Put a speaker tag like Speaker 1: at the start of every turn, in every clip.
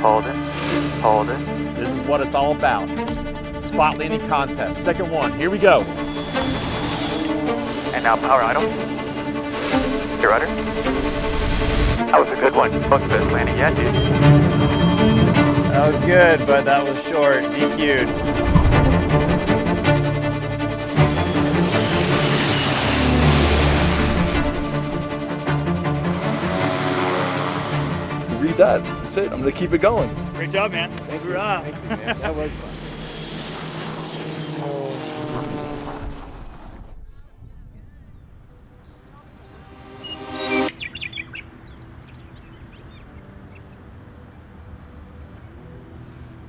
Speaker 1: Hold it. Hold it.
Speaker 2: This is what it's all about. Spot landing contest. Second one. Here we go.
Speaker 1: And now power idle. Your rudder. That was a good one. Both best landing yet, dude.
Speaker 3: That was good, but that was short. DQ'd.
Speaker 4: Read that. That's it. I'm gonna keep it going.
Speaker 3: Great job, man.
Speaker 4: Thank you, man. That was fun.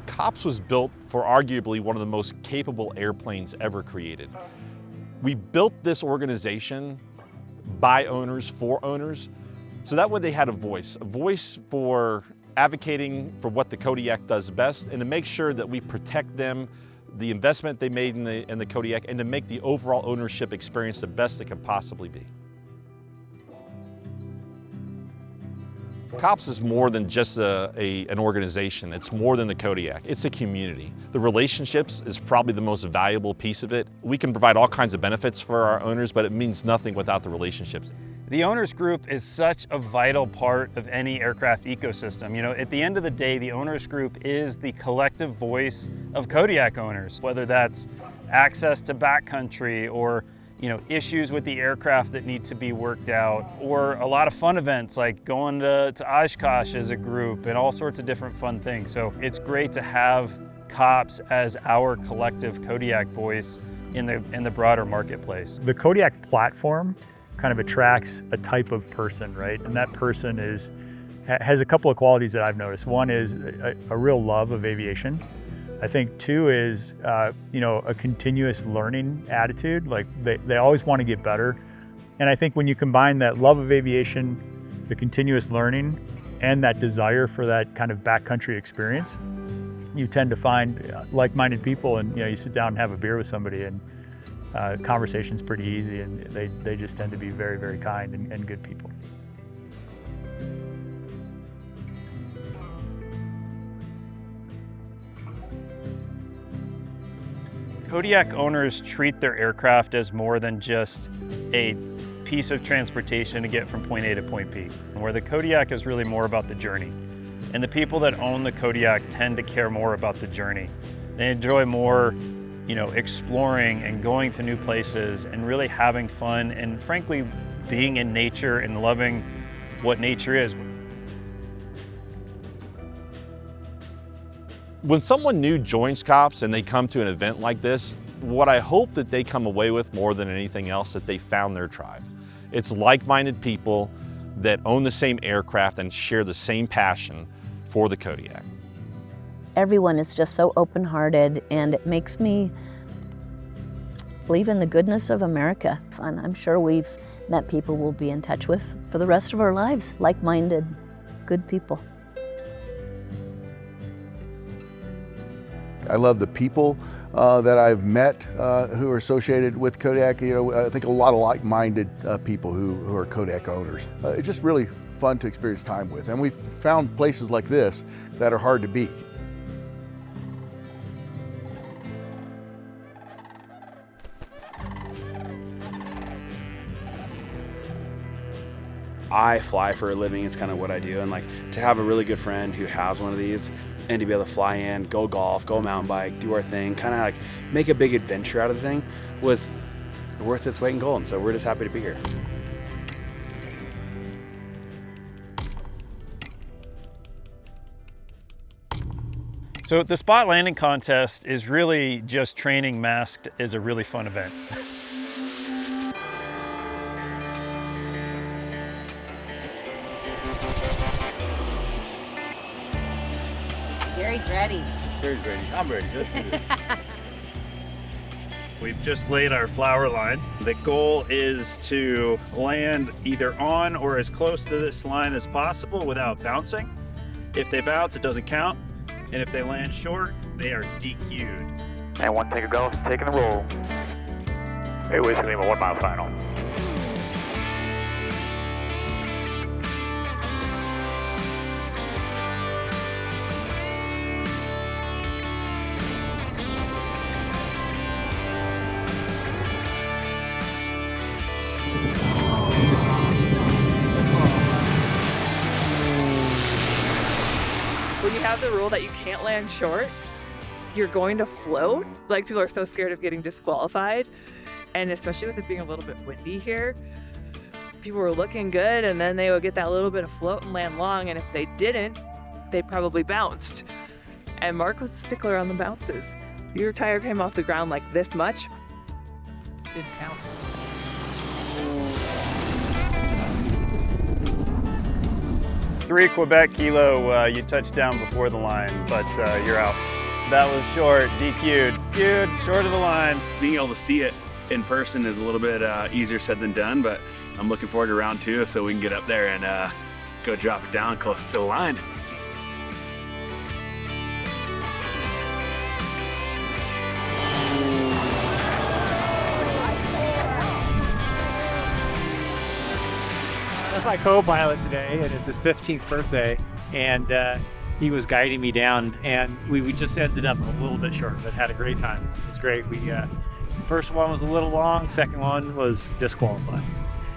Speaker 2: KOPS was built for arguably one of the most capable airplanes ever created. We built this organization by owners, for owners, so that way they had a voice for advocating for what the Kodiak does best, and to make sure that we protect them, the investment they made in the Kodiak, and to make the overall ownership experience the best it can possibly be. KOPS is more than just an organization. It's more than the Kodiak. It's a community. The relationships is probably the most valuable piece of it. We can provide all kinds of benefits for our owners, but it means nothing without the relationships.
Speaker 3: The owners group is such a vital part of any aircraft ecosystem. You know, at the end of the day, the owners group is the collective voice of Kodiak owners, whether that's access to backcountry or issues with the aircraft that need to be worked out, or a lot of fun events like going to Oshkosh as a group and all sorts of different fun things. So it's great to have KOPS as our collective Kodiak voice in the broader marketplace.
Speaker 5: The Kodiak platform kind of attracts a type of person, right? And that person has a couple of qualities that I've noticed. One is a real love of aviation. I think two is, a continuous learning attitude. Like they always want to get better. And I think when you combine that love of aviation, the continuous learning, and that desire for that kind of backcountry experience, you tend to find like-minded people, and you sit down and have a beer with somebody, and conversation's pretty easy, and they just tend to be very, very kind and good people.
Speaker 3: Kodiak owners treat their aircraft as more than just a piece of transportation to get from point A to point B, where the Kodiak is really more about the journey. And the people that own the Kodiak tend to care more about the journey. They enjoy more, exploring and going to new places and really having fun and frankly being in nature and loving what nature is.
Speaker 2: When someone new joins KOPS and they come to an event like this, what I hope that they come away with more than anything else, that they found their tribe. It's like-minded people that own the same aircraft and share the same passion for the Kodiak.
Speaker 6: Everyone is just so open-hearted, and it makes me believe in the goodness of America. And I'm sure we've met people we'll be in touch with for the rest of our lives, like-minded, good people.
Speaker 7: I love the people that I've met who are associated with Kodiak. I think a lot of like-minded people who are Kodiak owners. It's just really fun to experience time with, and we've found places like this that are hard to beat.
Speaker 8: I fly for a living. It's kind of what I do, and like to have a really good friend who has one of these and to be able to fly in, go golf, go mountain bike, do our thing, kind of like make a big adventure out of the thing was worth its weight in gold. And so we're just happy to be here.
Speaker 3: So the spot landing contest is really just training masked as a really fun event.
Speaker 9: Gary's ready.
Speaker 4: Gary's ready. I'm ready. Let's do this.
Speaker 3: We've just laid our flower line. The goal is to land either on or as close to this line as possible without bouncing. If they bounce, it doesn't count. And if they land short, they are DQ'd.
Speaker 1: And one take a golf, taking the roll. Hey, we're going to leave a 1 mile final.
Speaker 10: when you have the rule that you can't land short, you're going to float. Like, people are so scared of getting disqualified. And especially with it being a little bit windy here, people were looking good and then they would get that little bit of float and land long. And if they didn't, they probably bounced. And Mark was a stickler on the bounces. Your tire came off the ground like this much, didn't count.
Speaker 3: Three Quebec kilo, you touched down before the line, but you're out. That was short, DQ'd. Short of the line.
Speaker 8: Being able to see it in person is a little bit easier said than done, but I'm looking forward to round 2 so we can get up there and go drop it down close to the line.
Speaker 11: That's my co-pilot today, and it's his 15th birthday, and he was guiding me down, and we just ended up a little bit short, but had a great time. It was great. First one was a little long, second one was disqualified.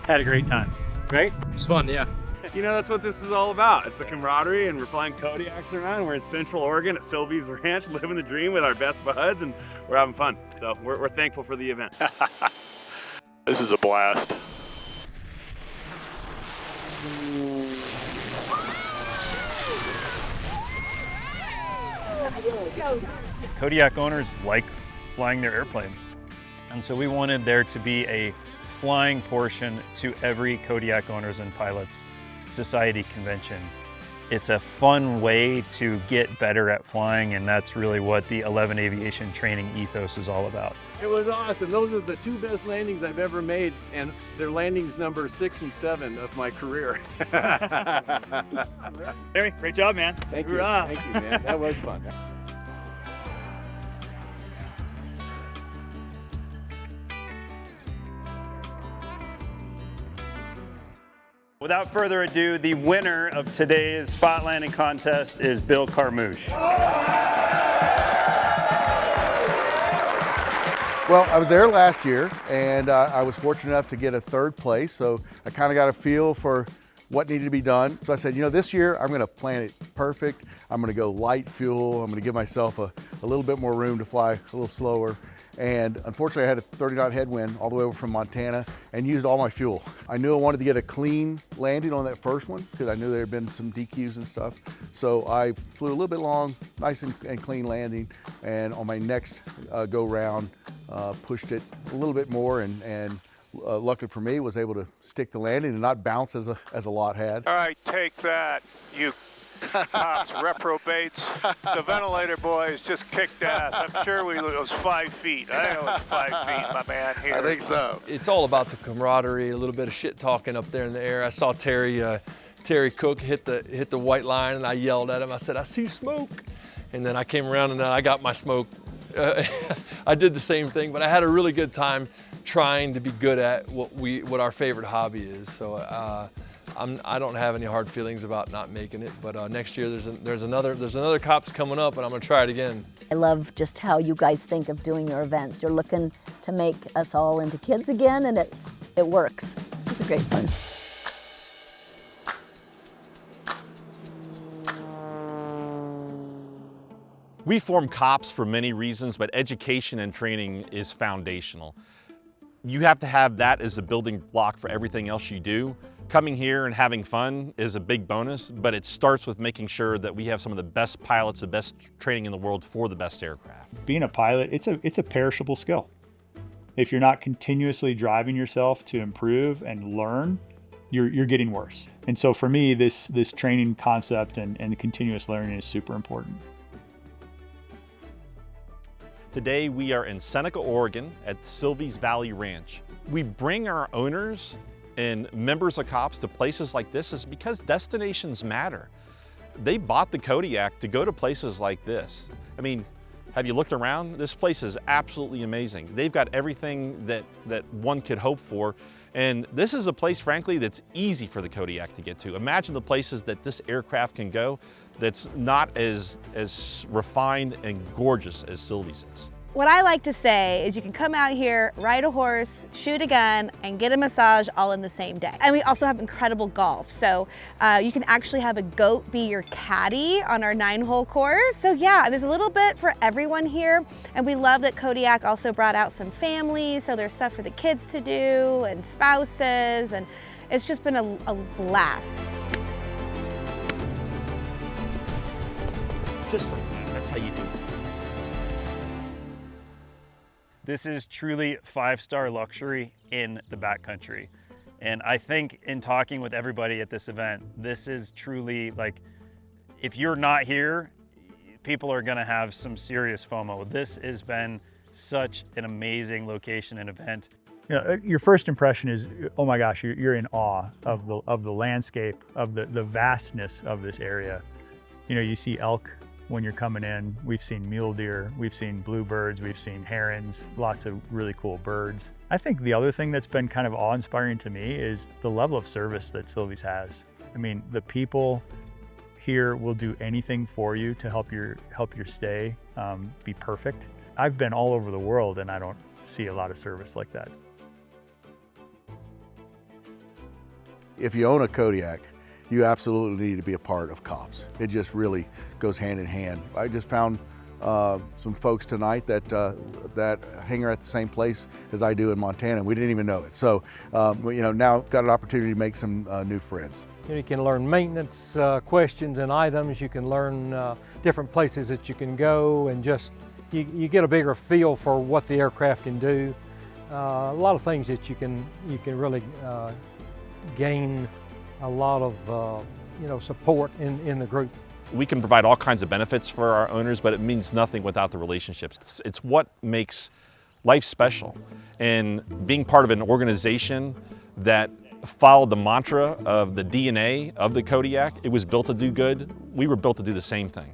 Speaker 11: Had a great time. Right?
Speaker 4: It was fun, yeah.
Speaker 8: You know, that's what this is all about. It's the camaraderie, and we're flying Kodiaks around. We're in Central Oregon at Sylvie's ranch, living the dream with our best buds, and we're having fun. So we're thankful for the event.
Speaker 1: This is a blast.
Speaker 3: Kodiak owners like flying their airplanes. And so we wanted there to be a flying portion to every Kodiak Owners and Pilots Society convention. It's a fun way to get better at flying, and that's really what the 11 Aviation training ethos is all about.
Speaker 4: It was awesome. Those are the 2 best landings I've ever made, and they're landings number 6 and 7 of my career.
Speaker 3: Larry, great job, man.
Speaker 4: Thank you. Thank you, man. That was fun.
Speaker 3: Without further ado, the winner of today's spot landing contest is Bill Carmouche.
Speaker 7: Well, I was there last year, and I was fortunate enough to get a 3rd place, so I kind of got a feel for what needed to be done. So I said, you know, this year I'm going to plan it perfect. I'm going to go light fuel. I'm going to give myself a little bit more room to fly a little slower. And unfortunately, I had a 30-knot headwind all the way over from Montana and used all my fuel. I knew I wanted to get a clean landing on that first one because I knew there had been some DQs and stuff. So I flew a little bit long, nice and clean landing. And on my next go round, pushed it a little bit more, and lucky for me, was able to stick the landing and not bounce as a lot had.
Speaker 1: All right, take that, you KOPS reprobates. The ventilator boys just kicked ass. I'm sure it was 5 feet. I know it's 5 feet, my man here.
Speaker 7: I think so.
Speaker 12: It's all about the camaraderie, a little bit of shit talking up there in the air. I saw Terry Cook hit the white line, and I yelled at him. I said, "I see smoke." And then I came around and then I got my smoke. I did the same thing, but I had a really good time trying to be good at what our favorite hobby is. So I don't have any hard feelings about not making it, but next year there's another KOPS coming up, and I'm gonna try it again.
Speaker 6: I love just how you guys think of doing your events. You're looking to make us all into kids again, and it works. It's a great fun.
Speaker 2: We form KOPS for many reasons, but education and training is foundational. You have to have that as a building block for everything else you do. Coming here and having fun is a big bonus, but it starts with making sure that we have some of the best pilots, the best training in the world for the best aircraft.
Speaker 5: Being a pilot, it's a perishable skill. If you're not continuously driving yourself to improve and learn, you're getting worse. And so for me, this training concept and continuous learning is super important.
Speaker 2: Today we are in Seneca, Oregon at Sylvie's Valley Ranch. We bring our owners and members of KOPS to places like this is because destinations matter. They bought the Kodiak to go to places like this. I mean, have you looked around? This place is absolutely amazing. They've got everything that one could hope for. And this is a place, frankly, that's easy for the Kodiak to get to. Imagine the places that this aircraft can go that's not as refined and gorgeous as Sylvie's is.
Speaker 13: what I like to say is you can come out here, ride a horse, shoot a gun, and get a massage all in the same day. And we also have incredible golf. So you can actually have a goat be your caddy on our 9-hole course. So yeah, there's a little bit for everyone here. And we love that Kodiak also brought out some families. So there's stuff for the kids to do and spouses. And it's just been a blast.
Speaker 2: Just like that, that's how you do it.
Speaker 3: This is truly 5-star luxury in the backcountry. And I think in talking with everybody at this event, this is truly like, if you're not here, people are gonna have some serious FOMO. This has been such an amazing location and event.
Speaker 5: You know, your first impression is, oh my gosh, you're in awe of the landscape, of the vastness of this area. You know, you see elk when you're coming in. We've seen mule deer, we've seen bluebirds, we've seen herons, lots of really cool birds. I think the other thing that's been kind of awe-inspiring to me is the level of service that Sylvie's has. I mean, the people here will do anything for you to help your stay be perfect. I've been all over the world and I don't see a lot of service like that.
Speaker 7: If you own a Kodiak, you absolutely need to be a part of KOPS. It just really goes hand in hand. I just found some folks tonight that hang at the same place as I do in Montana. We didn't even know it. So, you know, now got an opportunity to make some new friends.
Speaker 14: You can learn maintenance questions and items. You can learn different places that you can go, and just you get a bigger feel for what the aircraft can do. A lot of things that you can really gain a lot of you know, support in the group.
Speaker 2: We can provide all kinds of benefits for our owners, but it means nothing without the relationships. It's what makes life special. And being part of an organization that followed the mantra of the DNA of the Kodiak, it was built to do good, we were built to do the same thing.